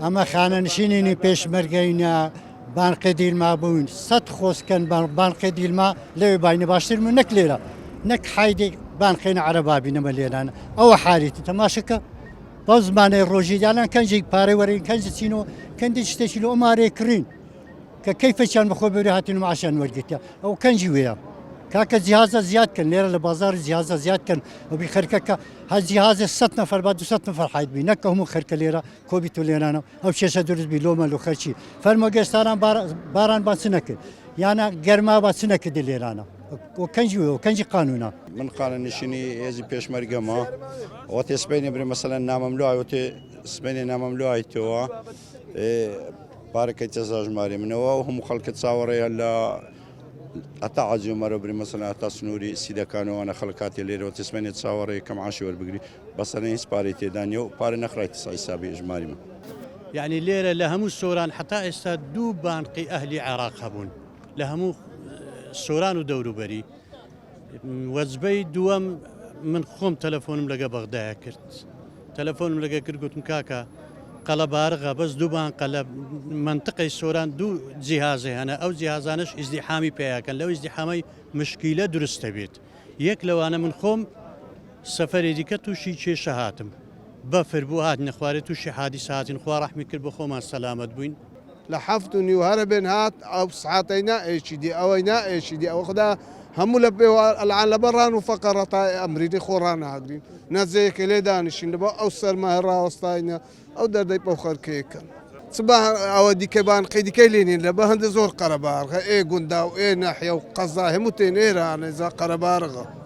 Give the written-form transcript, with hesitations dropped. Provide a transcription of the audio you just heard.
ئەمە خانەنشینینی پێشمەرگەینە بانقی دیلما بووین 100 خۆسکەن بانقی دیلما لەوێ باینە باشترمە نەک لێرە نەک حایدێک بانقینە عەرەبابینەمە لێرانە ئەوە حالیتی تەماشەکە بەو زمانەی ڕۆژیدانان کەنجێک پارەی وەرەین کەنج چینەوە کەندی شتێکی لە ئۆمارێ کڕین کە کەیفەچیان بەخۆ بێری هاتین و معاشیان وەرگرتیا ئەو کەنجی وەیە کاکە جیهازە زیادکەن لێرە لە بازاری جیهازە زیادکەن ئەوبی خەرکەکە هە جیهازە 100 نەفەر با 200 نەفەر حایت بی نەک هەموو خەرکە لێرە کۆبی تۆ لێرانە ئەو کێشە دروست بی لۆمە لۆ خەرچی فەرمە گەستانان باران با چ نەکرد یانە گەرما با چ نەکردی لێرانە و کەنجی وێ و کەنجی قانونە من خانەنشینی هێزی پێشمەرگەمە ئەوە تێ سبەینێ برێ مەسەلەن نامەملوای وتێ سبەینێ نامەملوایتەوە پارەکەی تێزا ژمارە منەوە و هەموو خەڵکە چاوەڕێیە لە ئەتا عەجێمەرە بری مەسەلەن ئەتا سنووری سیدەکانەوەوانە خەڵک کاتێ لێرەوە تێسبەینێت چاوەڕێی کە معاشی وەربگری بەسەرەن هیچ پارەی تێدا نیە و پارە نەخڕایتە حیسابی ژماریمە يعني ليرة لهمو السوران حتى استا دو بانقي أهلي عراق هبون لهمو السوران ودورو بري وزبي دوام من خوم تلفونم لقى بغداد كرت تلفونم لقى كرت قلت مكاكا قلب بارغة بس دو بانقلب منطقة السوران دو جهازي هنا أو جهازانش ازدحامي بيها كان لو ازدحامي مشكلة درست بيت يك لو أنا من خوم سفري ديكا توشي شهاتم بفر بو هات نخواري توشي حادثات نخوار رحمي كل بخوما سلامت بوين لحفتني وهربن هات او ساعتينا ايش دي اوينا ايش دي او خدا هم لبي العالم بران وفقرة امريدي خورانا هادين نزي كلي دانشين لبا او سر مهرا وسطاينا او دردي بوخر كيكن صباح او دي كبان قيدي كيلين لبا هند زور قربار اي قندا واي ناحيه وقزا همتين ايران اذا قربارغه